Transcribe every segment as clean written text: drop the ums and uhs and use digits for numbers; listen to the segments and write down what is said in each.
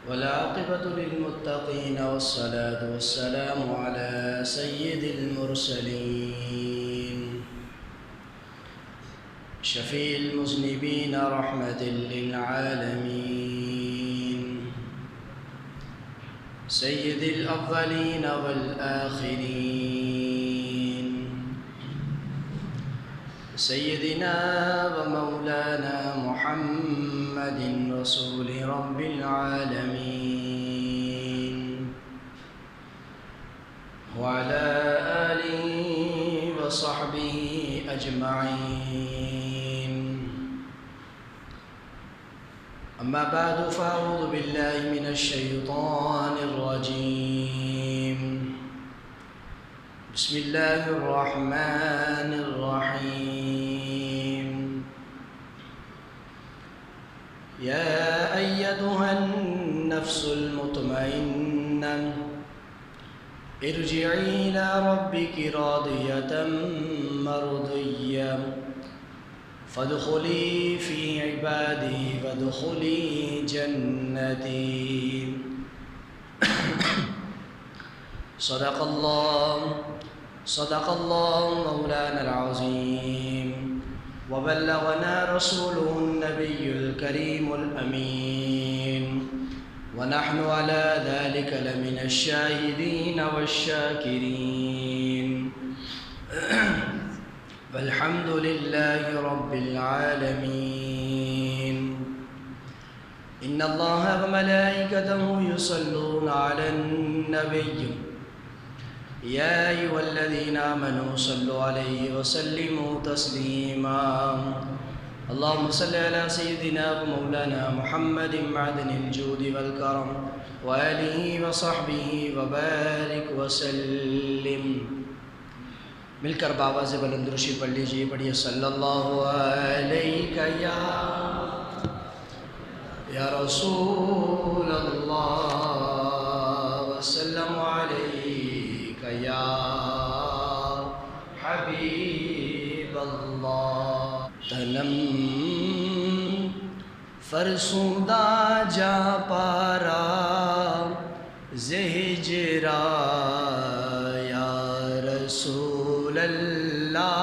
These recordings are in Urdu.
والعاقبة للمتقين والصلاة والسلام على سيد المرسلين شفيع المذنبين رحمة للعالمين سيد الأولين والآخرين سيدنا ومولانا محمد رسول رب العالمين وعلى آله وصحبه أجمعين. أما بعد فأعوذ بالله من الشيطان الرجيم. بسم الله الرحمن الرحيم. يا أيتها النفس المطمئنة ارجعي إلى ربك راضية مرضية فادخلي في عبادي وادخلي جنتي. صدق الله مولانا العظيم وبلغنا رسوله النبي الكريم الأمين ونحن على ذلك لمن الشاهدين والشاكرين والحمد لله رب العالمين. إن الله وملائكته يصلون على النبي يا أيها الذين آمنوا صلوا عليه وسلموا تسليما. اللهم صل على سيدنا ومولانا محمد معدن الجود والكرم وآله وصحبه وبارك وسلم. مل کر بابا سے بلند درود پڑھ لیجیے. پڑھیے صلی اللہ علیہ یا رسول اللہ وسلم علیک یا حبیب اللہ. تنم فرسودہ جا پارا زہجرا یا رسول اللہ.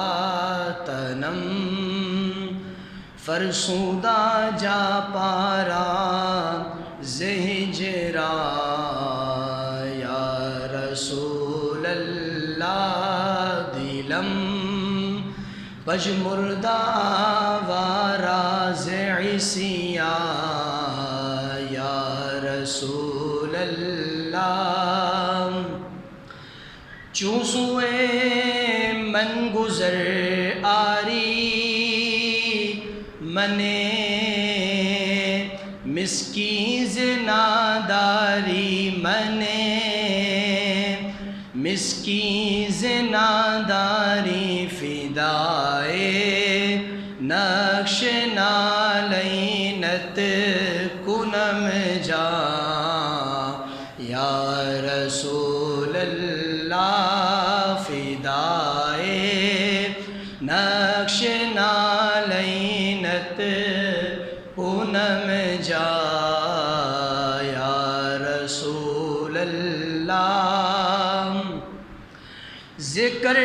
تنم فرسودہ جا پارا زہجرا یا رسول اللہ. دلم پژمردہ واراز عیسیٰ یا رسول اللہ. چوں سوئے من گزر آری منے مسکین زناداری منے مسکین زناداری فدائے نقش نالینت کنم جا یا رسول اللہ. فدائے نقش نالینت کنم جا یا رسول اللہ. ذکر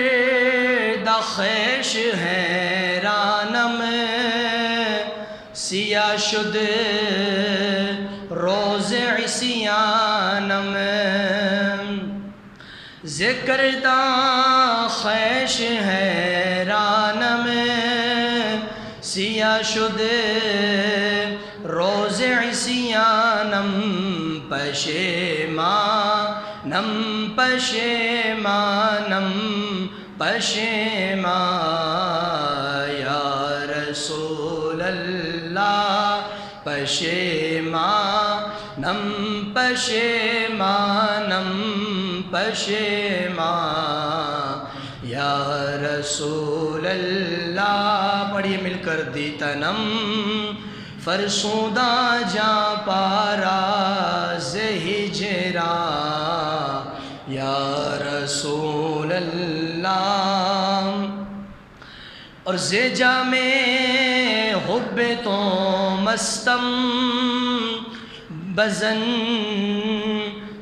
دخش حیرانم سیاہ شد روز عصیانم. ذکر دخش حیرانم سیاہ شد روز عصیانم. پشیمانم پشیمانم پشیمان یا رسول اللہ. پشیمانم پشیمانم پشیمان یا رسول اللہ. پڑھیے مل کر. دی تنم فرسودہ جا پارا زہجرا یا رسول اللہ. اور زجا میں حب حب تو مستم بزن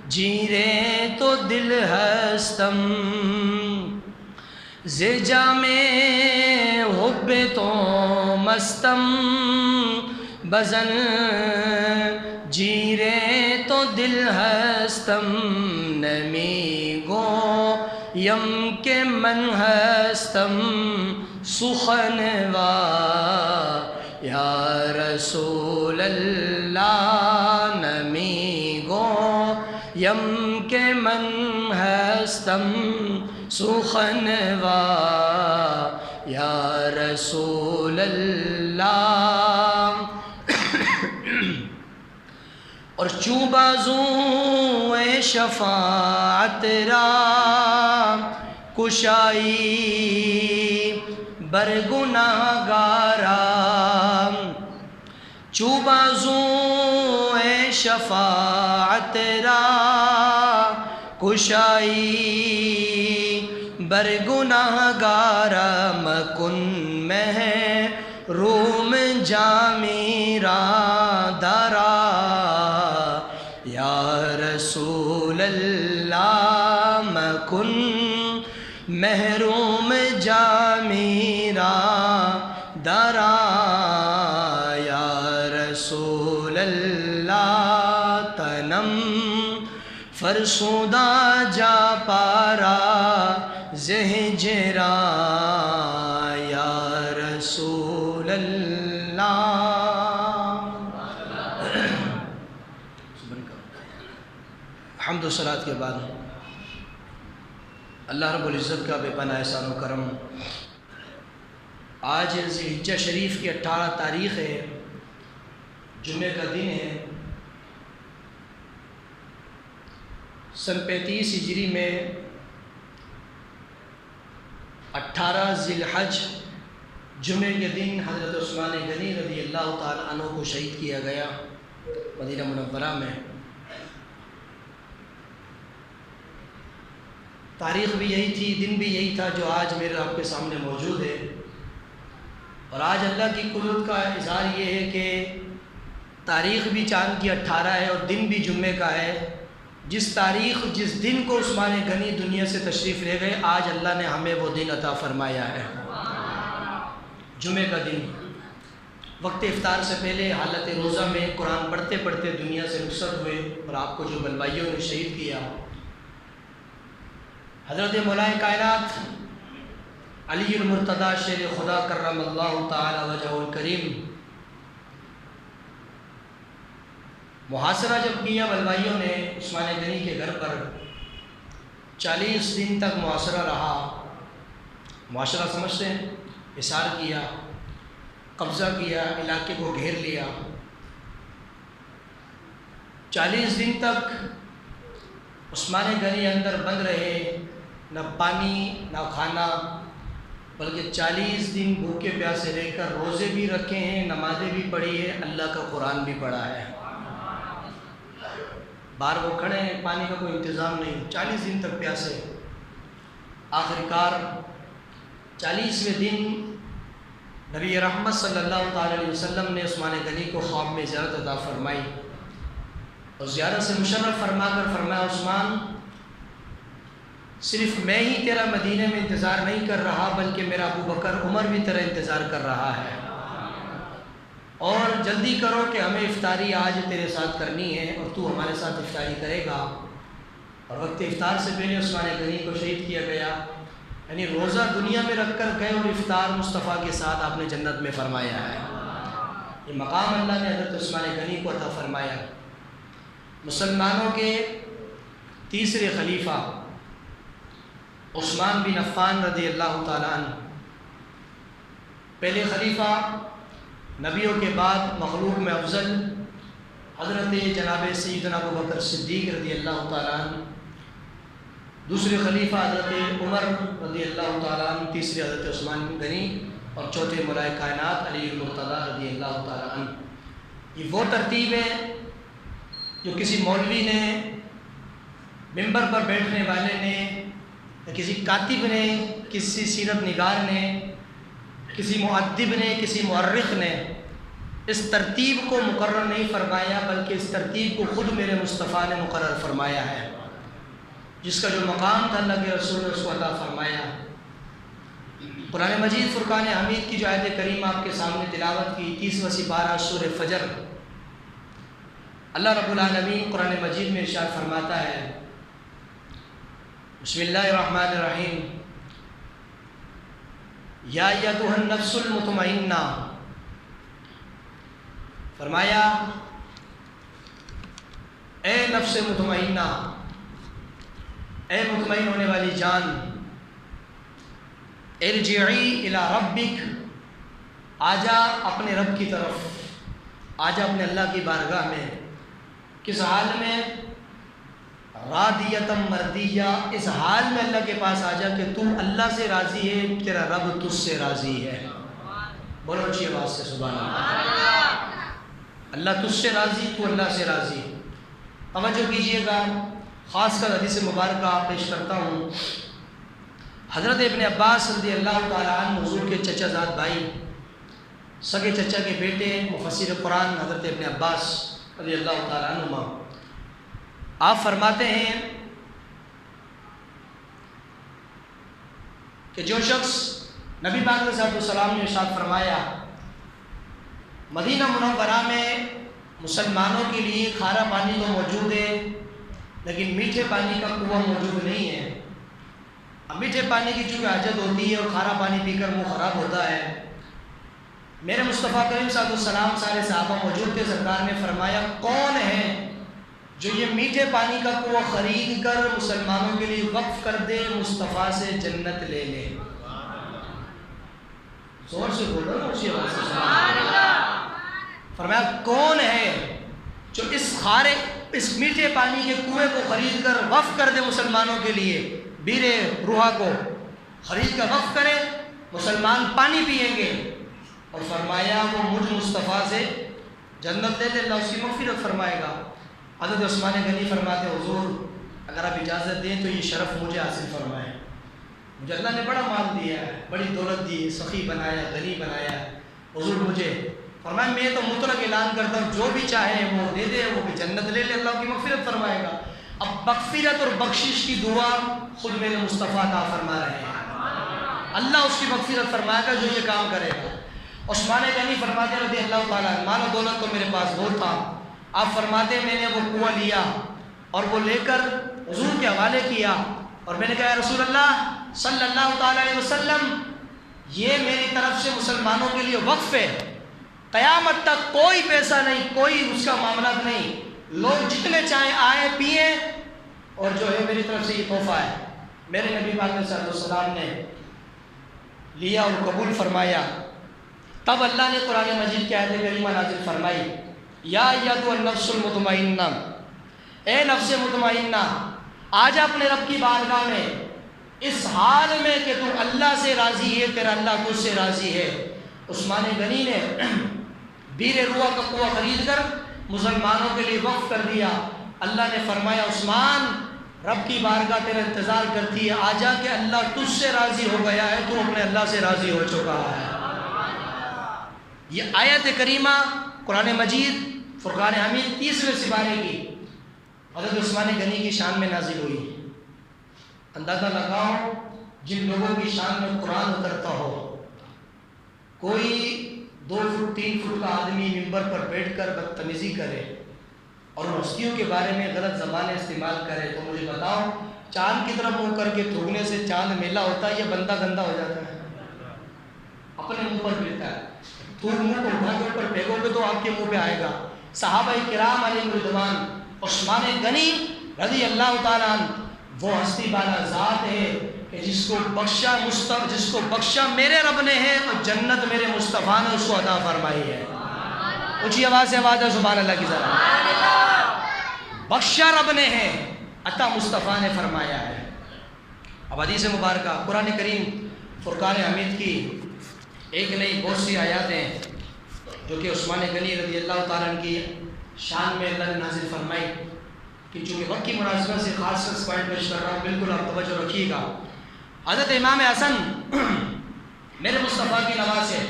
جیرے تو دل ہستم زجا میں حب تو مستم بزن جیرے تو دل ہستم نمی گو یم کے من ہستم سخنوا یا رسول اللہ نمی گو یم کے من ہستم سخنوا یا رسول اللہ اور چوں بازوں شفاعت را کشائی برگناہ گارا چوں بازوں شفاعت را کشائی برگناہ گارا مکن محروم جامی را دارا یا رسول اللہ مکن محروم جامی را دارا یا رسول اللہ تنم فرسودہ جا پارا زہجرا یا رسول اللہ حمد و صلوات کے بعد اللہ رب العزت کا بے پناہ احسان و کرم. آج ذی الحجہ شریف کی 18 تاریخ ہے، جمعہ کا دن ہے. سن 35 ہجری میں 18 ذی الحج جمعے کے دن حضرت عثمان غنی رضی اللہ تعالی عنہ کو شہید کیا گیا مدینہ منورہ میں. تاریخ بھی یہی تھی، دن بھی یہی تھا جو آج میرے آپ کے سامنے موجود ہے. اور آج اللہ کی قدرت کا اظہار یہ ہے کہ تاریخ بھی چاند کی 18 ہے اور دن بھی جمعے کا ہے. جس دن کو عثمان غنی دنیا سے تشریف لے گئے، آج اللہ نے ہمیں وہ دن عطا فرمایا ہے. جمعے کا دن وقت افطار سے پہلے حالت روزہ میں قرآن پڑھتے پڑھتے دنیا سے رخصت ہوئے اور آپ کو جو بلوائیوں نے شہید کیا، حضرت مولا کائنات علی المرتضیٰ شیر خدا کرم اللہ تعالی وجہہ الکریم، محاصرہ جب کیا بلوائیوں نے عثمان غنی کے گھر پر، 40 دن تک محاصرہ رہا. معاشرہ سمجھتے ہیں، حصار کیا، قبضہ کیا، علاقے کو گھیر لیا. 40 دن تک عثمان غنی اندر بند رہے، نہ پانی نہ کھانا، بلکہ 40 دن بھوکے پیاسے رہ کر روزے بھی رکھے ہیں، نمازیں بھی پڑھی ہے، اللہ کا قرآن بھی پڑھا ہے. باہر وہ کھڑے ہیں، پانی کا کوئی انتظام نہیں، 40 دن تک پیاسے. آخرکار 40ویں دن نبی رحمت صلی اللہ تعالی علیہ وسلم نے عثمان غنی کو خواب میں زیارت عطا فرمائی اور زیارت سے مشرف فرما کر فرمایا، عثمان، صرف میں ہی تیرا مدینے میں انتظار نہیں کر رہا، بلکہ میرا ابو بکر عمر بھی تیرا انتظار کر رہا ہے، اور جلدی کرو کہ ہمیں افطاری آج تیرے ساتھ کرنی ہے اور تو ہمارے ساتھ افطاری کرے گا. اور وقت افطار سے پہلے عثمان غنی کو شہید کیا گیا، یعنی روزہ دنیا میں رکھ کر گئے اور افطار مصطفیٰ کے ساتھ آپ نے جنت میں فرمایا ہے. یہ مقام اللہ نے حضرت عثمان غنی کو عطا فرمایا. مسلمانوں کے تیسرے خلیفہ عثمان بن عفان رضی اللہ تعالیٰ عنہ، پہلے خلیفہ نبیوں کے بعد مخلوق میں افضل حضرت جناب سیدنا ابو بکر صدیق رضی اللہ تعالیٰ عنہ، دوسرے خلیفہ حضرت عمر رضی اللہ تعالیٰ عنہ، تیسرے حضرت عثمان غنی اور چوتھے مولا کائنات علی المرتضیٰ رضی اللہ تعالیٰ عنہ. یہ وہ ترتیب ہے جو کسی مولوی نے، ممبر پر بیٹھنے والے نے، یا کسی کاتب نے، کسی سیرت نگار نے، کسی مؤدب نے، کسی مورخ نے اس ترتیب کو مقرر نہیں فرمایا بلکہ اس ترتیب کو خود میرے مصطفیٰ نے مقرر فرمایا ہے۔ جس کا جو مقام تھا اللہ کے رسول نے اس کو عطا فرمایا۔ قرآن مجید فرقان حمید کی جو آیت کریمہ آپ کے سامنے تلاوت کی 30واں سپارہ سورہ فجر، اللہ رب العالمین قرآن مجید میں ارشاد فرماتا ہے، بسم اللہ الرحمن الرحیم، یا ایتھا النفس المطمئنہ، فرمایا اے نفس مطمئنہ، اے مطمئن ہونے والی جان، ارجعی الی ربک، آجا اپنے رب کی طرف، آجا اپنے اللہ کی بارگاہ میں، کس حال میں؟ راضیۃ مردیہ، اس حال میں اللہ کے پاس آجا کہ تو اللہ سے راضی ہے، تیرا رب تجھ سے راضی ہے۔ بولو اچھی آواز سے سبحان اللہ۔ اللہ تجھ سے راضی، تو اللہ سے راضی۔ توجہ کیجئے گا، خاص کر حدیث مبارکہ پیش کرتا ہوں۔ حضرت ابن عباس رضی اللہ تعالیٰ عنہ حضور کے چچا زاد بھائی، سگے چچا کے بیٹے، مفسر قرآن حضرت ابن عباس رضی اللہ تعالیٰ عنہ، آپ فرماتے ہیں کہ جو شخص نبی پاک علیہ السلام نے ارشاد فرمایا مدینہ منورہ میں مسلمانوں کے لیے کھارا پانی تو موجود ہے لیکن میٹھے پانی کا کنواں موجود نہیں ہے۔ اب میٹھے پانی کی چونکہ حاجت ہوتی ہے اور کھارا پانی پی کر منہ خراب ہوتا ہے، میرے مصطفیٰ کریم صلی اللہ علیہ وسلم سارے صحابہ موجود تھے، سرکار نے فرمایا کون ہے جو یہ میٹھے پانی کا کنواں خرید کر مسلمانوں کے لیے وقف کر دے، مصطفیٰ سے جنت لے لے۔ زور سے بولو نا اسی آواز سے سبحان اللہ۔ فرمایا کون ہے جو اس میٹھے پانی کے کنویں کو خرید کر وقف کر دے مسلمانوں کے لیے، بیر روحا کو خرید کر وقف کرے، مسلمان پانی پئیں گے، اور فرمایا وہ مجھ مصطفیٰ سے جنت لے لے، اللہ اس کی مغفرت فرمائے گا۔ حضرت عثمان غنی فرماتے حضور اگر آپ اجازت دیں تو یہ شرف مجھے حاصل فرمائیں، مجھے اللہ نے بڑا مال دیا ہے، بڑی دولت دی، سخی بنایا، غنی بنایا، حضور مجھے فرمایا میں تو مطلق اعلان کرتا ہوں جو بھی چاہے وہ دے دے، وہ بھی جنت لے لے، اللہ کی مغفرت فرمائے گا۔ اب مغفرت اور بخشش کی دعا خود میرے مصطفیٰ عطا فرما رہے ہیں، اللہ اس کی مغفرت فرمائے گا جو یہ کام کرے گا۔ عثمان غنی فرماتے رضی اللہ تعالیٰ، مال و دولت تو میرے پاس بہت تھا، آپ فرماتے میں نے وہ کنواں لیا اور وہ لے کر حضور کے حوالے کیا اور میں نے کہا رسول اللہ صلی اللہ تعالیٰ علیہ وسلم یہ میری طرف سے مسلمانوں کے لیے وقف ہے، قیامت تک کوئی پیسہ نہیں، کوئی اس کا معاملات نہیں، لوگ جتنے چاہیں آئیں پئیں، اور جو ہے میری طرف سے یہ تحفہ ہے۔ میرے نبی پاک صلی اللہ علیہ وسلم نے لیا اور قبول فرمایا۔ تب اللہ نے قرآن مجید کی آیت کریمہ نازل فرمائی، یا ایتھا النفس المطمئنہ، اے نفس مطمئنہ آجا اپنے رب کی بارگاہ میں اس حال میں کہ تو اللہ سے راضی ہے، تیرا اللہ تجھ سے راضی ہے۔ عثمان غنی نے بیر روحا کا کنواں خرید کر مسلمانوں کے لیے وقف کر دیا۔ اللہ نے فرمایا عثمان رب کی بارگاہ تیرا انتظار کرتی ہے، آجا کہ اللہ تجھ سے راضی ہو گیا ہے، تو اپنے اللہ سے راضی ہو چکا ہے۔ یہ آیت کریمہ قرآن مجید فرقان حمید 30ویں سپارے کی حضرت عثمان غنی کی شان میں نازل ہوئی۔ اندازہ لگاؤ جن لوگوں کی شان میں قرآن اترتا ہو، کوئی 2 فٹ 3 فٹ کا آدمی ممبر پر بیٹھ کر بدتمیزی کرے اور ہستیوں کے بارے میں غلط زبانیں استعمال کرے، تو مجھے بتاؤ چاند کی طرف منہ کر کے تھوکنے سے چاند میلا ہوتا ہے یا بندہ گندا ہو جاتا ہے؟ اپنے منہ پر بیٹھتا ہے، تھوک منہ کو اٹھا کے اوپر پھینکو گے تو آپ کے منہ پہ آئے گا۔ صحابہ کرام علیہم رضوان، عثمان غنی رضی اللہ تعالیٰ عنہ وہ ہستی بالا ذات ہے کہ جس کو بخشا میرے رب نے ہے اور جنت میرے مصطفیٰ نے اس کو عطا فرمائی ہے۔ اونچی آواز سے آواز ہے سبحان اللہ کی ذرا۔ بخشا رب نے ہے، عطا مصطفیٰ نے فرمایا ہے۔ اب حدیث مبارکہ قرآن کریم فرقان حمید کی ایک نئی بہت سی آیات ہیں جو کہ عثمان غنی رضی اللہ تعالیٰ عنہ کی شان میں اللہ نے نازل فرمائی، کہ چونکہ وقت کی مناسبت سے خاص پوائنٹ پیش کر رہا ہوں، بالکل آپ توجہ رکھیے گا۔ حضرت امام حسن میرے مصطفیٰ کی نواز ہے،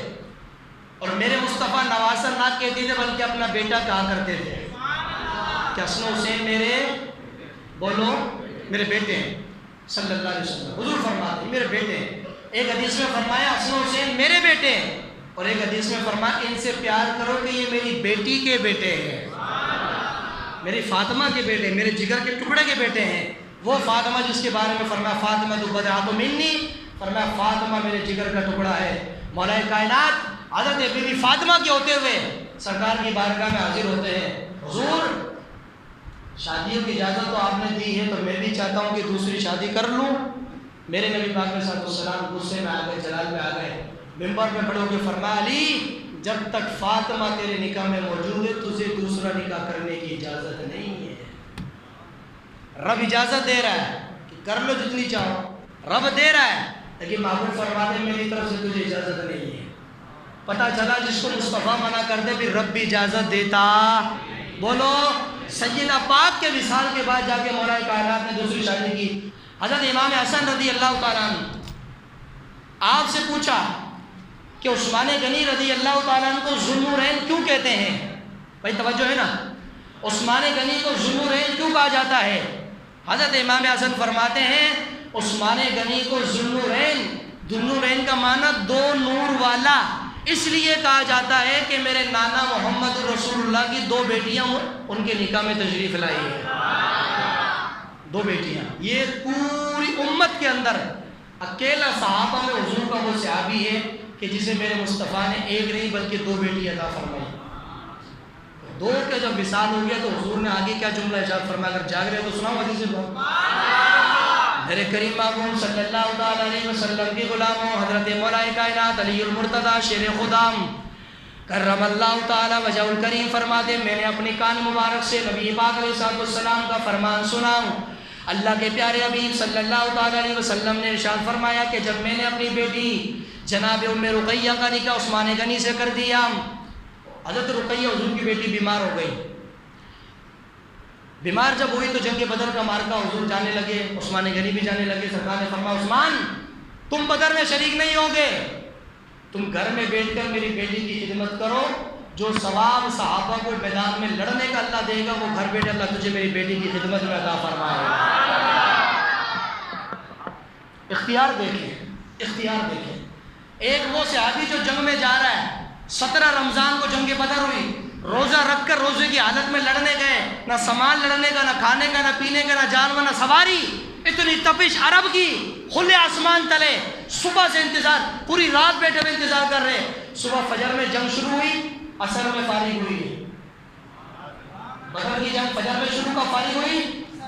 اور میرے مصطفیٰ نواسا نہ کہتے تھے بلکہ اپنا بیٹا کہا کرتے تھے کہ حسن و حسین میرے بولو میرے بیٹے ہیں صلی اللہ علیہ وسلم. حضور فرماتے ہیں میرے بیٹے ہیں. ایک حدیث میں فرمایا حسن و حسین میرے بیٹے ہیں، اور ایک حدیث میں فرمایا ان سے پیار کرو کہ یہ میری بیٹی کے بیٹے ہیں، میری فاطمہ کے بیٹے، میرے جگر کے ٹکڑے کے بیٹے ہیں. وہ فاطمہ جس کے بارے میں فرمایا فاطمہ تو بدعۃ منی، فرمایا فاطمہ میرے جگر کا ٹکڑا ہے. مولا کائنات حضرت بی بی فاطمہ کے ہوتے ہوئے سرکار کی بارگاہ میں حاضر ہوتے ہیں. حضور شادیوں کی اجازت تو آپ نے دی ہے، تو میں بھی چاہتا ہوں کہ دوسری شادی کر لوں. میرے نبی پاک علیہ السلام غصے میں آ گئے، جلال میں آ گئے، ممبر پہ کھڑے ہو کے فرمایا علی جب تک فاطمہ تیرے نکاح میں موجود ہے تجھے دوسرا نکاح کرنے کی اجازت نہیں ہے. رب اجازت دے رہا ہے کہ کر لو جتنی چاہو، رب دے رہا ہے، لیکن محبوب فرماتے ہیں میری طرف سے تجھے اجازت نہیں ہے. پتہ چلا جس کو مصطفیٰ منع کر دے پھر رب بھی اجازت دیتا. بولو سیدنا پاک کے وصال کے بعد جا کے مولا کائنات نے دوسری شادی کی. حضرت امام حسن رضی اللہ تعالیٰ عنہ آپ سے پوچھا کہ عثمان غنی رضی اللہ تعالیٰ عنہ کو ذوالنورین کیوں کہتے ہیں؟ بھائی توجہ ہے نا، عثمان غنی کو ذوالنورین کیوں کہا جاتا ہے؟ حضرت امام حسن فرماتے ہیں عثمان غنی کو ذوالنورین کا معنی دو نور والا اس لیے کہا جاتا ہے کہ میرے نانا محمد رسول اللہ کی دو بیٹیاں ان کے نکاح میں تشریف لائی ہے. دو بیٹیاں، یہ پوری امت کے اندر اکیلا صحابہ میں حضور کا وہ صحابی ہے کہ جسے میرے مصطفیٰ نے ایک نہیں بلکہ دو بیٹی عطا فرمائی. دو کا جب وصال ہو گیا تو حضور نے آگے کیا جملہ ارشاد فرمایا، اگر جاگ رہے تو سناؤ حدیث میرے کریم محبوب صلی اللہ تعالیٰ علیہ وسلم کے غلاموں حضرت مولا کائنات علی المرتضیٰ شیر خدام کرم اللہ تعالیٰ وجہ الکریم فرماتے میں نے اپنی کان مبارک سے نبی پاک علیہ السلام کا فرمان سنا. اللہ کے پیارے حبیب صلی اللہ تعالیٰ علیہ وسلم نے ارشاد فرمایا کہ جب میں نے اپنی بیٹی جناب ام رقیہ کا نکاح عثمان غنی سے کر دیا. حضرت رقیہ حضور کی بیٹی بیمار ہو گئی. بیمار جب ہوئی تو جنگ بدر کا مارکہ حضور جانے لگے، عثمان غنی بھی جانے لگے. سرکار نے فرمایا عثمان تم بدر میں شریک نہیں ہوگے، تم گھر میں بیٹھ کر میری بیٹی کی خدمت کرو. جو ثواب صحابہ کو میدان میں لڑنے کا اللہ دے گا وہ گھر بیٹھے اللہ تجھے میری بیٹی کی خدمت میں عطا فرمائے گا. اختیار دیکھیں، اختیار دیکھیں. ایک وہ صحابی جو جنگ میں جا رہا ہے، 17 رمضان کو جنگ بدر ہوئی، روزہ رکھ کر روزے کی حالت میں لڑنے گئے، نہ سامان لڑنے کا، نہ کھانے کا، نہ پینے کا، نہ جانور، نہ سواری. اتنی تپش عرب کی، کھلے آسمان تلے، صبح سے انتظار، پوری رات بیٹھے ہوئے انتظار کر رہے. صبح فجر میں جنگ شروع ہوئی، عصر میں فارغ ہوئی. بدر کی جنگ فجر میں شروع کا فارغ ہوئی،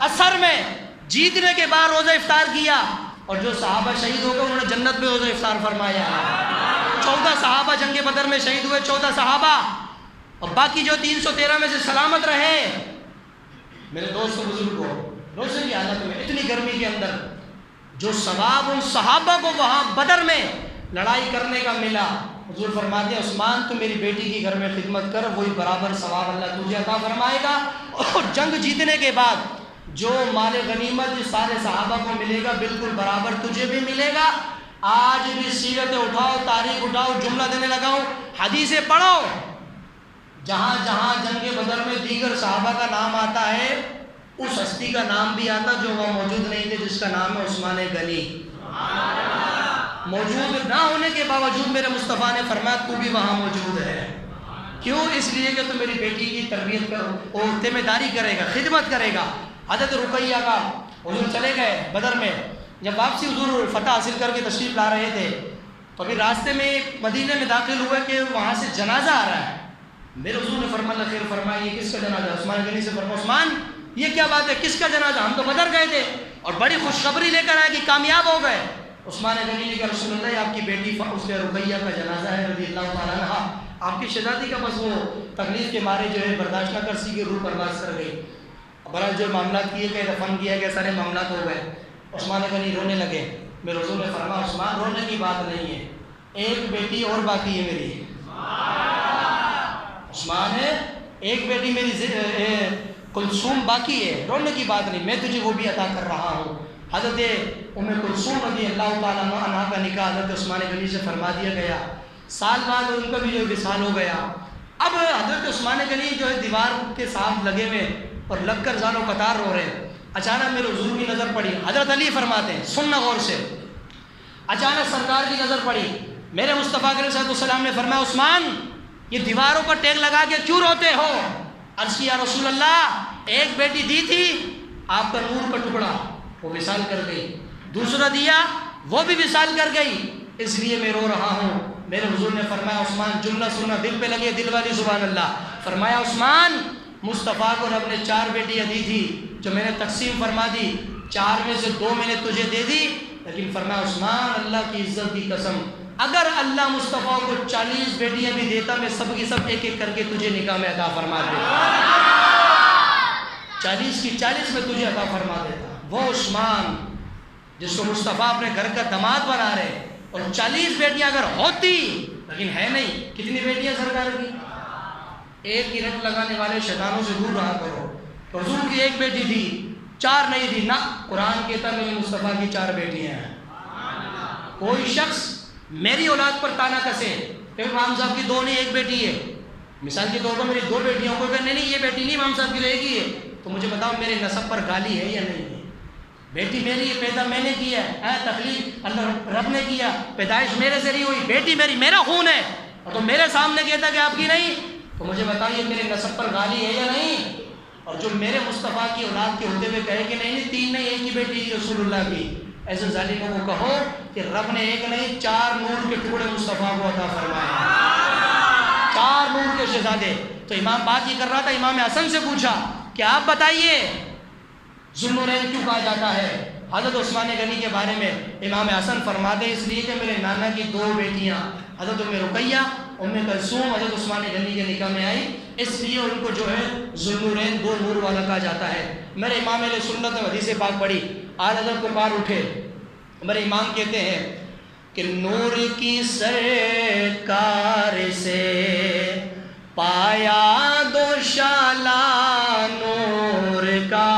عصر میں جیتنے کے بعد روزہ افطار کیا. اور جو صحابہ شہید ہو گئے انہوں نے جنت میں روزہ افطار فرمایا. 14 صحابہ جنگ بدر میں شہید ہوئے، 14 صحابہ، اور باقی جو 313 میں سے سلامت رہے. میرے دوست و بزرگوں روزے کی حالت میں اتنی گرمی کے اندر جو ثواب ان صحابہ کو وہاں بدر میں لڑائی کرنے کا ملا، حضور فرماتے ہیں عثمان تو میری بیٹی کی گھر میں خدمت کر، وہی برابر ثواب اللہ تجھے عطا فرمائے گا. اور جنگ جیتنے کے بعد جو مال غنیمت سارے صحابہ کو ملے گا بالکل برابر تجھے بھی ملے گا. آج بھی سیرتیں اٹھاؤ، تاریخ اٹھاؤ، جملہ دینے لگاؤ، حدیثیں پڑھو، جہاں جہاں جنگ بدر میں دیگر صحابہ کا نام آتا ہے اس ہستی کا نام بھی آتا جو وہاں موجود نہیں تھے، جس کا نام ہے عثمان غنی. موجود نہ ہونے کے باوجود میرے مصطفیٰ نے فرمایا تو بھی وہاں موجود ہے. کیوں؟ اس لیے کہ تو میری بیٹی کی تربیت کر اور ذمہ داری کرے گا، خدمت کرے گا. حضرت رقیہ کا حضور چلے گئے بدر میں، جب واپسی حضور فتح حاصل کر کے تشریف لا رہے تھے تو پھر راستے میں مدینے میں داخل ہوئے کہ وہاں سے جنازہ آ رہا ہے. میرے حضور نے فرمایا خیر فرمایا یہ کس کا جنازہ؟ عثمان غنی سے فرمایا عثمان یہ کیا بات ہے، کس کا جنازہ؟ ہم تو بدر گئے تھے اور بڑی خوشخبری لے کر آئے کہ کامیاب ہو گئے. عثمان غنی نے کہا رسول اللہ آپ کی بیٹی اس کے رقیہ کا جنازہ ہے رضی اللہ تعالیٰ عنہ، آپ کی شہزادی کا بس وہ تکلیف کے مارے جو ہے برداشت نہ کر سکی، روح پرواز کر گئی. برحال جو معاملات کیے گئے، دفن کیا گیا، سارے معاملات ہو گئے. عثمان غنی رونے لگے. میرے حضور نے فرمایا عثمان رونے کی بات نہیں ہے، ایک بیٹی اور باقی ہے میری. عثمان ہے ایک بیٹی میری کلثوم باقی ہے، رونے کی بات نہیں، میں تجھے وہ بھی عطا کر رہا ہوں. حضرت ام کلثوم رضی اللہ تعالیٰ عنہ کا نکاح حضرت عثمان غنی سے فرما دیا گیا. سال بعد ان کا بھی جو وصال ہو گیا۔ اب حضرت عثمان غنی جو ہے دیوار کے ساتھ لگے ہوئے اور لگ کر زانو قطار رو رہے ہیں۔ اچانک میرے حضور کی نظر پڑی، حضرت علی فرماتے ہیں سننا غور سے، اچانک سرکار کی نظر پڑی، میرے مصطفیٰ علیہ السلام نے فرمایا عثمان یہ دیواروں پر ٹیک لگا کے کیوں روتے ہو؟ عرض کیا رسول اللہ ایک بیٹی دی تھی آپ کا نور کا ٹکڑا وہ وصال کر گئی، دوسرا دیا وہ بھی وصال کر گئی، اس لیے میں رو رہا ہوں۔ میرے حضور نے فرمایا عثمان جملہ سننا دل پہ لگے، دل والی سبحان اللہ۔ فرمایا عثمان مصطفیٰ کو رب نے 4 بیٹیاں دی تھی جو میں نے تقسیم فرما دی، 4 میں سے 2 میں نے تجھے دے دی، لیکن فرمایا عثمان اللہ کی عزت کی قسم اگر اللہ مصطفیٰ کو 40 بیٹیاں بھی دیتا میں سب کی سب ایک ایک کر کے تجھے نکاح میں عطا فرما دیتا، 40 کی 40 میں تجھے عطا فرما دیتا۔ وہ عثمان جس کو مصطفیٰ اپنے گھر کا داماد بنا رہے، اور 40 بیٹیاں اگر ہوتی لیکن ہے نہیں، کتنی بیٹیاں سرکار کی؟ ایک ہی رٹ لگانے والے شیطانوں سے دور رہا کرو۔ حضور کی ایک بیٹی تھی، 4 نہیں تھی نہ، قرآن کہتا ہے میرے مصطفیٰ کی 4 بیٹیاں ہیں۔ کوئی شخص میری اولاد پر تانا کسے کہ امام صاحب کی 2 نہیں 1 بیٹی ہے، مثال کے طور پر میری 2 بیٹیاں، کوئی کہ نہیں یہ بیٹی نہیں امام صاحب کی ایک ہی ہے، تو مجھے بتاؤ میرے نسب پر گالی ہے یا نہیں ہے؟ بیٹی میری ہے، پیدا میں نے کیا ہے، تخلیق اللہ رب نے کیا، پیدائش میرے سے نہیں ہوئی، بیٹی میری میرا خون ہے، اور تو میرے سامنے کہتا کہ آپ کی نہیں، تو مجھے بتائیے میرے نسب پر گالی ہے یا نہیں؟ اور جو میرے مصطفیٰ کی اولاد کے ہوتے ہوئے کہے کہ نہیں 3 نہیں 1 ہی بیٹی تھی رسول اللہ کی، ایسے ظالموں کو کہو کہ رب نے 1 نہیں 4 نور کے ٹکڑے مصطفیٰ کو عطا فرمائے، 4 نور کے شہزادے۔ تو امام بات یہ کر رہا تھا، امام حسن سے پوچھا کہ آپ بتائیے ذوالنورین کیوں کہا جاتا ہے حضرت عثمان غنی کے بارے میں؟ امام حسن فرماتے ہیں اس لیے کہ میرے نانا کی 2 بیٹیاں حضرت رقیہ ام کلثوم حضرت عثمان غنی کے نکاح میں آئی، اس لیے ان کو جو ہے ذوالنورین 2 نور والا کہا جاتا ہے۔ میرے امام علیہ سنت نے حدیث پاک پڑھی، آج حضرت کو پار اٹھے، میرے امام کہتے ہیں کہ نور کی سرکار سے پایا دوشالہ نور کا،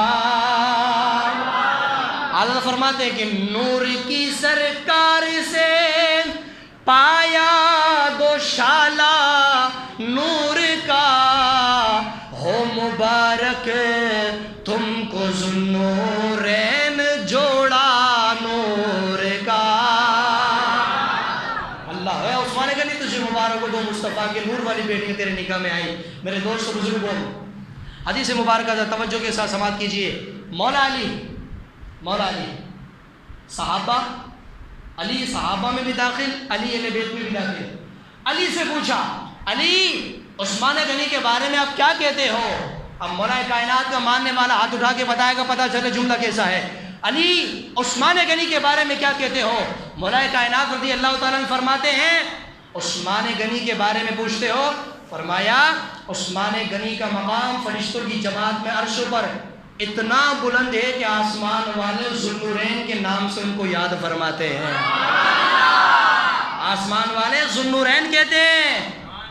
حضرت فرماتے ہیں کہ نور کی سرکار سے پایا دوشالہ نور کا، ہو مبارک تم کو ذوالنورین جوڑا نور کا۔ اللہ ہے عثمان غنی تجھے مبارک ہو، 2 مصطفیٰ کے نور والی بیٹیاں تیرے نکاح میں آئی۔ میرے دوست بزرگوں حدیث مبارکہ سے توجہ کے ساتھ سماعت کیجئے۔ مولا علی صحابہ، علی صحابہ میں بھی داخل، علی اہل بیت میں بھی داخل۔ علی سے پوچھا علی عثمان غنی کے بارے میں آپ کیا کہتے ہو؟ اب مولا کائنات کا ماننے والا ہاتھ اٹھا کے بتائے گا، پتہ چلے جملہ کیسا ہے۔ علی عثمان غنی کے بارے میں کیا کہتے ہو؟ مولا کائنات رضی اللہ تعالیٰ عنہ فرماتے ہیں عثمان غنی کے بارے میں پوچھتے ہو؟ فرمایا عثمان غنی کا مقام فرشتوں کی جماعت میں عرش پر اتنا بلند ہے کہ آسمان والے ذوالنورین کے نام سے ان کو یاد فرماتے ہیں، آسمان والے ذوالنورین کہتے ہیں،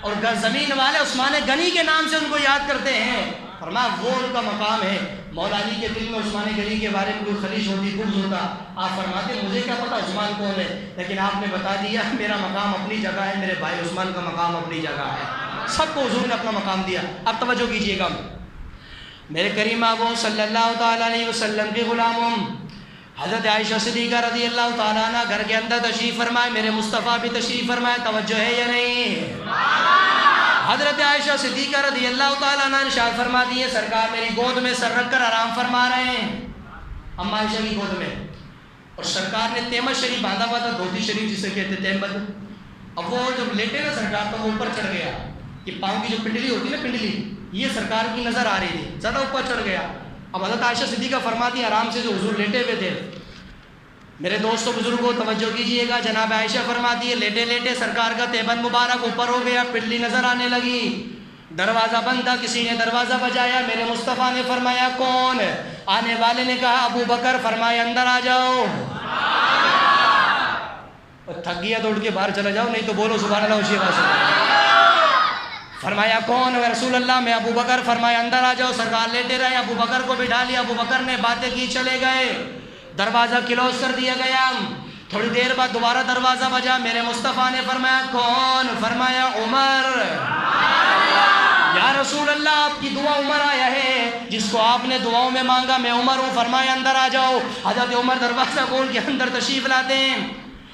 اور زمین والے عثمان غنی کے نام سے ان کو یاد کرتے ہیں۔ فرمایا وہ ان کا مقام ہے۔ مولا علی کے دل میں عثمان غنی کے بارے میں کوئی خلیش ہوتی، بغض ہوتا، آپ فرماتے مجھے کیا پتا عثمان کون ہے، لیکن آپ نے بتا دیا میرا مقام اپنی جگہ ہے، میرے بھائی عثمان کا مقام اپنی جگہ ہے، سب کو حضور نے اپنا مقام دیا۔ اب توجہ کیجئے گا، میرے کریم آقا صلی اللہ تعالیٰ علیہ وسلم کے غلاموں حضرت عائشہ صدیقہ رضی اللہ تعالیٰ عنہ گھر کے اندر تشریف فرمائے، میرے مصطفیٰ بھی تشریف فرمائے، توجہ ہے یا نہیں؟ حضرت عائشہ صدیقہ رضی اللہ تعالیٰ عنہ ارشاد فرماتی ہے سرکار میری گود میں سر رکھ کر آرام فرما رہے ہیں، اما عائشہ کی گود میں، اور سرکار نے تیمت شریف باندھا ہوا تھا، دھوتی شریف جسے کہتے تیمت۔ اب وہ جب لیٹے نا سرکار تو وہ اوپر چڑھ گیا، یہ پاؤں کی جو پنڈلی ہوتی ہے نا پنڈلی، یہ سرکار کی نظر آ رہی تھی، زیادہ اوپر چڑھ گیا۔ اب حضرت عائشہ صدیقہ فرماتی آرام سے جو حضور لیٹے ہوئے تھے، میرے دوستوں بزرگوں توجہ کیجئے گا، جناب عائشہ فرماتی ہے لیٹے لیٹے سرکار کا تیبند مبارک اوپر ہو گیا، پنڈلی نظر آنے لگی، دروازہ بند تھا، کسی نے دروازہ بجایا، میرے مصطفیٰ نے فرمایا کون؟ آنے والے نے کہا ابو بکر، فرمایا اندر آ جاؤ، تھک گیا دوڑ کے باہر چلا جاؤ، نہیں تو بولو سبحان اللہ اسی آواز سے۔ فرمایا کون؟ رسول اللہ میں ابو بکر، فرمایا اندر آ جاؤ، سرکار لیٹے رہے، ابو بکر کو بٹھا لیا، ابو بکر نے باتیں کی چلے گئے، دروازہ کلوز کر دیا گیا، تھوڑی دیر بعد دوبارہ دروازہ بجا، میرے مصطفیٰ نے فرمایا کون؟ فرمایا عمر۔ یا رسول اللہ آپ کی دعا عمر آیا ہے، جس کو آپ نے دعاؤں میں مانگا میں عمر ہوں۔ فرمایا اندر آ جاؤ۔ حضرت عمر دروازہ کھول کے اندر تشریف لاتے ہیں،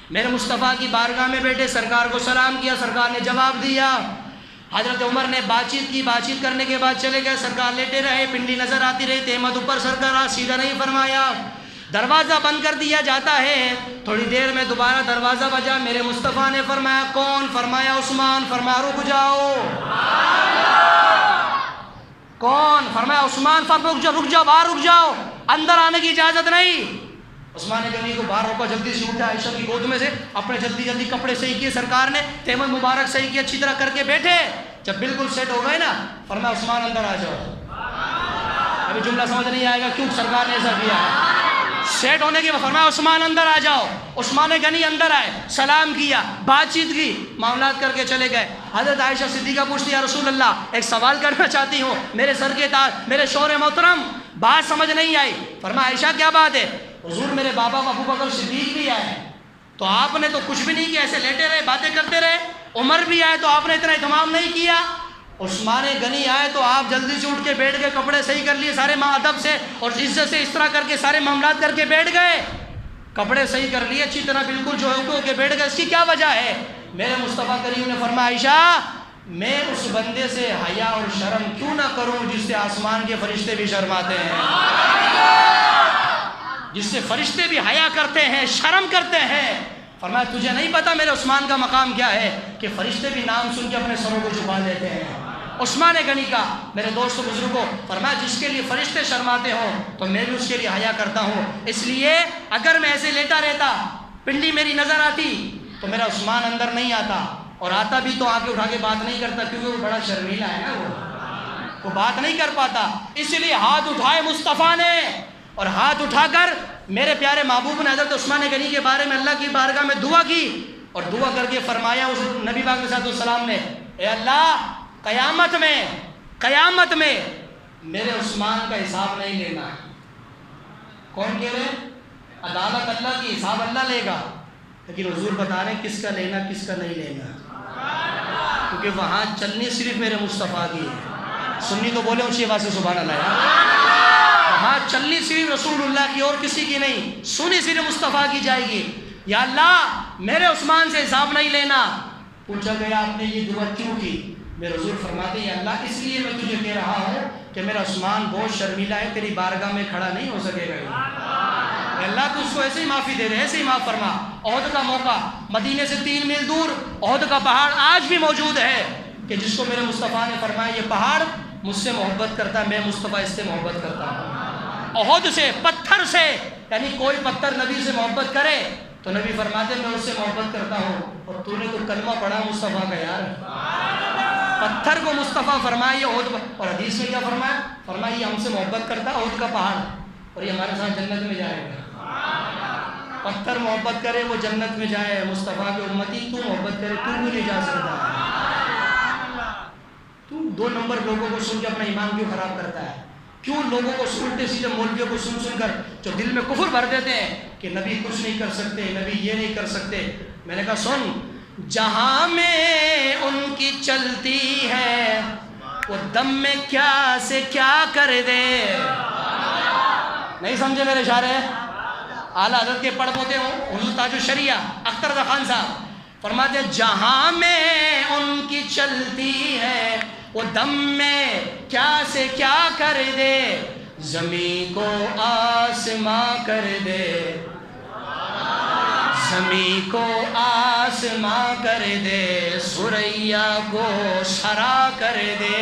میرے مصطفیٰ کی بارگاہ میں بیٹھے، سرکار کو سلام کیا، سرکار نے جواب دیا۔ حضرت عمر نے بات چیت کی، بات چیت کرنے کے بعد چلے گئے، سرکار لیٹے رہے، پنڈلی نظر آتی رہی، تہمت اوپر سرکار سیدھا نہیں فرمایا، دروازہ بند کر دیا جاتا ہے۔ تھوڑی دیر میں دوبارہ دروازہ بجا، میرے مصطفیٰ نے فرمایا کون؟ فرمایا عثمان۔ فرمایا رک جاؤ۔ کون؟ فرمایا عثمان۔ فرمایا رک جاؤ، باہر رک جاؤ، اندر آنے کی اجازت نہیں۔ عثمان غنی کو باہر روکا، جلدی سے اٹھا، عائشہ کی گود میں سے اپنے جلدی کپڑے صحیح کیے، سرکار نے تہمت مبارک صحیح کی، اچھی طرح کر کے بیٹھے۔ جب بالکل سیٹ ہو گئے نا، فرمایا عثمان اندر آ جاؤ۔ ابھی جملہ سمجھ نہیں آئے گا کیوں سرکار نے ایسا کیا ہے۔ سیٹ ہونے کے بعد فرمایا عثمان اندر آ جاؤ۔ عثمان غنی اندر آئے، سلام کیا، بات چیت کی، معاملات کر کے چلے گئے۔ حضرت عائشہ صدیقہ پوچھتی یا رسول اللہ ایک سوال کرنا چاہتی ہوں، میرے سر کے تاج، میرے شوہر محترم، بات سمجھ نہیں آئی۔ فرمایا عائشہ کیا بات ہے؟ حضور میرے بابا ابو بکر صدیق بھی آئے تو آپ نے تو کچھ بھی نہیں کیا، ایسے لیٹے رہے، باتیں کرتے رہے۔ عمر بھی آئے تو آپ نے اتنا اہتمام نہیں کیا۔ عثمان غنی آئے تو آپ جلدی سے اٹھ کے بیٹھ گئے، کپڑے صحیح کر لیے، سارے ادب سے اور عزت سے اس طرح کر کے سارے معاملات کر کے بیٹھ گئے، کپڑے صحیح کر لیے اچھی طرح، بالکل جو ہے ہو کے بیٹھ گئے۔ اس کی کیا وجہ ہے؟ میرے مصطفیٰ کریم نے فرمایا عائشہ میں اس بندے سے حیا اور شرم کیوں نہ کروں جس سے آسمان کے فرشتے بھی شرماتے ہیں، جس سے فرشتے بھی حیا کرتے ہیں، شرم کرتے ہیں۔ فرمایا تجھے نہیں پتا میرے عثمان کا مقام کیا ہے کہ فرشتے بھی نام سن کے اپنے سروں کو جھکا دیتے ہیں۔ عثمان غنی کا میرے دوستوں بزرگوں، فرمایا جس کے لیے فرشتے شرماتے ہوں تو میں بھی اس کے لیے حیا کرتا ہوں۔ اس لیے اگر میں ایسے لیٹا رہتا، پنڈلی میری نظر آتی تو میرا عثمان اندر نہیں آتا، اور آتا بھی تو آگے اٹھا کے بات نہیں کرتا کیونکہ وہ بڑا شرمیلا ہے نا، وہ بات نہیں کر پاتا۔ اس لیے ہاتھ اٹھائے مصطفیٰ نے، اور ہاتھ اٹھا کر میرے پیارے محبوب نے حضرت عثمان غنی کے بارے میں اللہ کی بارگاہ میں دعا کی، اور دعا کر کے فرمایا اس نبی پاک صلی اللہ علیہ وسلم نے، اے اللہ قیامت میں میرے عثمان کا حساب نہیں لینا۔ کون کہہ رہے؟ عدالت اللہ کی، حساب اللہ لے گا، لیکن حضور بتا رہے ہیں کس کا لینا کس کا نہیں لینا، کیونکہ وہاں چلنی صرف میرے مصطفیٰ کی ہے۔ سنی تو بولے اونچی آواز سے سبحان اللہ۔ وہاں چلنی صرف رسول اللہ کی اور کسی کی نہیں، سنی صرف مصطفیٰ کی جائے گی۔ یا اللہ میرے عثمان سے حساب نہیں لینا۔ پوچھا گیا آپ نے یہ دعا کیوں کی؟ میرے حضور فرماتے ہیں اللہ اس لیے میں تجھے کہہ رہا ہوں کہ میرا عثمان بہت شرمیلا ہے، تیری بارگاہ میں کھڑا نہیں ہو سکے گا۔ اللہ تو اس کو ایسے ہی معافی دے دے، ایسے ہی معاف فرما۔ احد کا موقع، مدینے سے 3 میل دور احد کا پہاڑ آج بھی موجود ہے، کہ جس کو میرے مصطفیٰ نے فرمایا یہ پہاڑ مجھ سے محبت کرتا ہے، میں مصطفیٰ اس سے محبت کرتا ہوں۔ احد سے، پتھر سے، یعنی کوئی پتھر نبی سے محبت کرے تو نبی فرماتے ہیں میں اس سے محبت کرتا ہوں، اور تو نے تو کلمہ پڑھا مصطفیٰ کا یار، پتھر کو مصطفیٰ فرمایا یہ احد، اور حدیث میں کیا فرمایا؟ فرمایا یہ ہم سے محبت کرتا ہے احد کا پہاڑ، اور یہ ہمارے ساتھ جنت میں جائے گا۔ پتھر محبت کرے وہ جنت میں جائے، مصطفیٰ کے امتی تو محبت کرے تو بھی نہیں جا سکتا۔ تو 2 نمبر لوگوں کو سن کے اپنا ایمان کیوں خراب کرتا ہے؟ کیوں لوگوں کو الٹے سیدھے مولویوں کو سن کر جو دل میں کفر بھر دیتے ہیں کہ نبی کچھ نہیں کر سکتے، نبی یہ نہیں کر سکتے؟ میں نے کہا سن، جہاں میں ان کی چلتی ہے وہ دم میں کیا سے کیا کر دے۔ نہیں سمجھے میرے اشارے؟ اعلیٰ حضرت کے پڑھ پوتے ہوں حضور تاج الشریعہ اختر رضا خان صاحب فرماتے ہیں جہاں میں ان کی چلتی ہے وہ دم میں کیا سے کیا کر دے، زمین کو آسماں کر دے، زمین کو آسماں کر دے، سریا کو سرا کر دے۔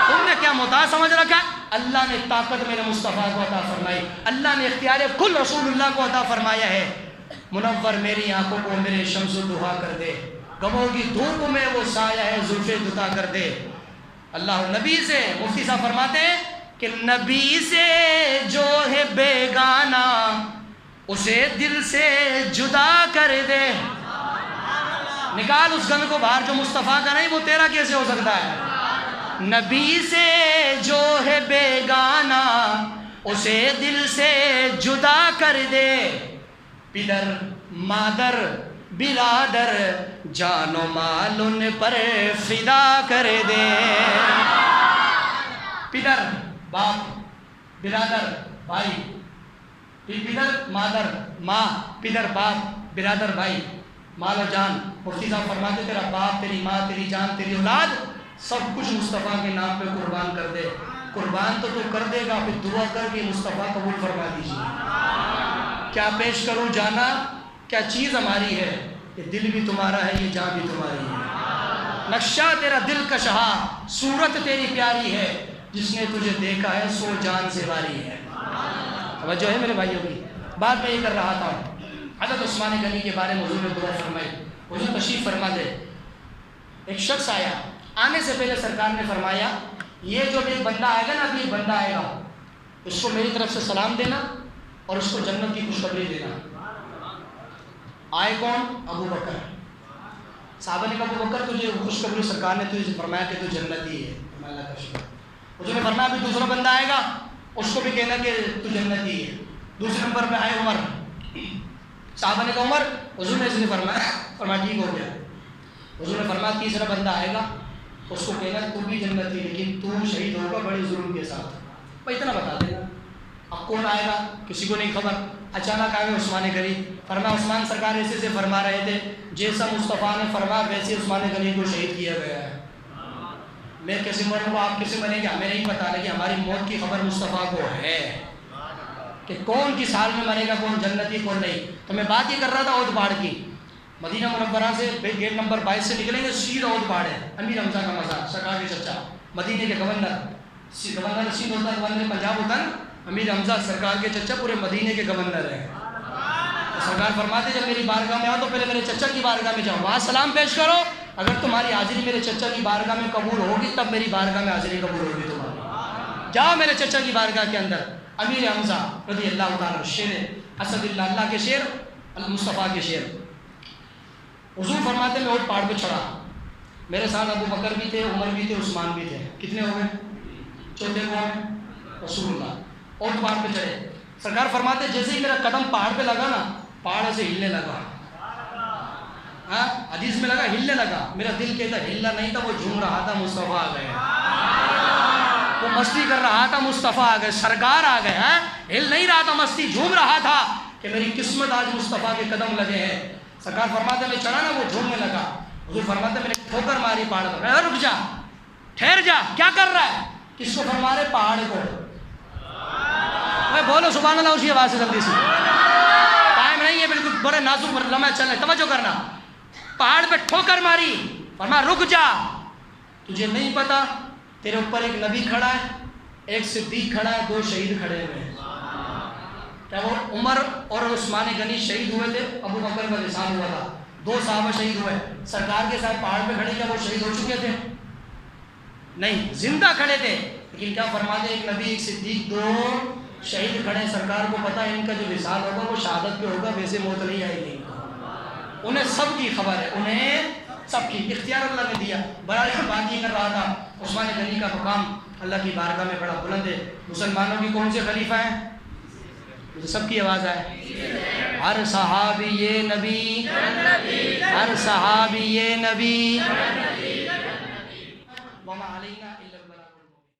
تم نے کیا متاع سمجھ رکھا؟ اللہ نے طاقت میرے مصطفیٰ کو عطا فرمائی، اللہ نے اختیار کل رسول اللہ کو عطا فرمایا ہے۔ منور میری آنکھوں کو میرے شمس دہا کر دے، گموں کی دھوپ میں وہ سایہ ہے زلفے دتا کر دے۔ اللہ نبی سے، مفتی صاحب فرماتے ہیں کہ نبی سے جو ہے بیگانہ اسے دل سے جدا کر دے۔ نکال اس گند کو باہر جو مصطفیٰ کا نہیں وہ تیرا کیسے ہو سکتا ہے؟ نبی سے جو ہے بیگانہ اسے دل سے جدا کر دے، پدر مادر برادر جان و مال ان پر فدا کر دے. پدر باپ، برادر بھائی، پدر مادر ماں، پدر باپ، برادر بھائی، مال و جان. مفتی صاحب فرماتے تیرا باپ، تیری ماں، تیری جان، تیری اولاد سب کچھ مصطفیٰ کے نام پہ قربان کر دے. قربان تو کر دے گا، پھر دعا کر کے مصطفیٰ قبول فرما دیجیے. کیا پیش کروں جانا، کیا چیز ہماری ہے، یہ دل بھی تمہارا ہے، یہ جان بھی تمہاری ہے. نقشہ تیرا دل کشہا، صورت تیری پیاری ہے، جس نے تجھے دیکھا ہے سو جان سے واری ہے. توجہ ہے میرے بھائیوں کی. بات میں یہ کر رہا تھا حضرت عثمان غنی کے بارے میں حضور نے دعا فرمائی. حضور تشریف فرما دے. ایک شخص آیا، آنے سے پہلے سرکار نے فرمایا یہ جو ایک بندہ آئے گا نا، ابھی ایک بندہ آئے گا، اس کو میری طرف سے سلام دینا اور اس کو جنت کی خوشخبری دینا. آئے کون؟ ابو بکر. صحابہ نے کہا ابو بکر تجھے خوشخبری سرکار نے تجھے فرمایا کہ تو جنتی ہے. اللہ کا شکر. حضور نے فرمایا ابھی دوسرا بندہ آئے گا، اس کو بھی کہنا کہ تو جنتی ہے. دوسرے نمبر پہ آئے عمر. صحابہ نے کہا عمر. حضور نے اس نے فرمایا ٹھیک ہو گیا. حضور نے فرمایا تیسرا بندہ آئے گا، اس کو کہنا تو بھی جنتی لیکن تو شہید ہوگا بڑے ظلم کے ساتھ. بھائی اتنا بتا دینا. اب کون آئے گا کسی کو نہیں خبر. اچانک آئے عثمان غنی. فرمایا عثمان سرکار ایسے سے فرما رہے تھے، جیسا مصطفیٰ نے فرمایا ویسے عثمان غنی کو شہید کیا گیا ہے. میں کیسے مروں گا، آپ کیسے مریں گے، ہمیں نہیں پتا، لیکن ہماری موت کی خبر مصطفیٰ کو ہے کہ کون کس حال میں مرے گا، کون جنتی کون نہیں. تو میں بات یہ کر رہا تھا عہد پہاڑ کی. مدینہ منورہ سے گیٹ نمبر 22 سے نکلیں گے، سیدھا عہد پہاڑ ہے. امیر حمزہ کا مزار، سرکار کے چچا، مدینے کے گورنر. گورنر سندھ ہوتا ہے، گورنر پنجاب ہوتا ہے نا. امیر حمزہ سرکار کے چچا پورے مدینے کے گورنر ہیں. سرکار فرماتے جب میری بارگاہ میں آؤ تو پہلے میرے چچا کی بارگاہ میں جاؤ، وہاں سلام پیش کرو. اگر تمہاری حاضری میرے چچا کی بارگاہ میں قبول ہوگی تب میری بارگاہ میں حاضری قبول ہوگی تمہاری. جاؤ میرے چچا کی بارگاہ کے اندر. امیر حمزہ رضی اللہ تعالیٰ، شیر اسد اللہ کے شیر، المصطفیٰ کے شیر. حضور فرماتے میں اونٹ پہاڑ پہ چڑھا. میرے ساتھ ابو بکر بھی تھے، عمر بھی تھے، عثمان بھی تھے. کتنے ہو گئے؟ چوتھے کون؟ رسول اللہ. اونٹ پہاڑ پہ چڑھے. سرکار فرماتے جیسے ہی میرا قدم پہاڑ پہ لگا نا، پہاڑ ایسے ہلنے لگا. ہاں حدیث میں لگا ہلنے لگا. میرا دل کہتا ہلنا نہیں تھا، وہ جھوم رہا تھا مصطفیٰ آ گئے. وہ مستی کر رہا تھا مصطفیٰ آ گئے، سرکار آ گئے. ہل نہیں رہا تھا، مستی جھوم رہا تھا کہ میری قسمت آج مصطفیٰ کے قدم لگے ہیں. سرکار فرماتے میں چڑھا نا، وہ جھومنے لگا. حضور فرماتے میں نے ٹھوکر ماری پہاڑ پر. رک جا، ٹھہر جا، کیا کر رہا ہے؟ کس کو فرما رہے؟ پہاڑ کو. بولو سبحان اللہ اسی آواز سے جلدی سے. ٹائم نہیں ہے، بالکل بڑے نازک لمحے چل رہے، توجہ کرنا. پہاڑ پہ ٹھوکر ماری. فرمایا رک جا، تجھے نہیں پتا تیرے اوپر ایک نبی کھڑا ہے، ایک صدیق کھڑا ہے، دو شہید کھڑے ہوئے ہیں. کیا وہ عمر اور عثمان غنی شہید ہوئے تھے؟ ابو بکر کا وصال ہوا تھا، دو صحابہ شہید ہوئے. سرکار کے ساتھ پہاڑ پہ کھڑے، کیا وہ شہید ہو چکے تھے؟ نہیں، زندہ کھڑے تھے. لیکن کیا فرماتے ایک نبی ایک صدیق دو شہید کھڑے. سرکار کو پتا ہے ان کا جو وصال ہوگا وہ شہادت پہ ہوگا، ویسے موت نہیں آئے گی. انہیں سب کی خبر ہے، انہیں سب کی اختیار اللہ نے دیا. برائے بات یہ کر رہا تھا عثمان غنی کا مقام اللہ کی بارگاہ میں بڑا بلند ہے. مسلمانوں کی کون سے خلیفہ ہیں؟ سب کی آواز آئے. ہر صحابی یہ نبی، ہر صحابی یہ نبی. وما علینا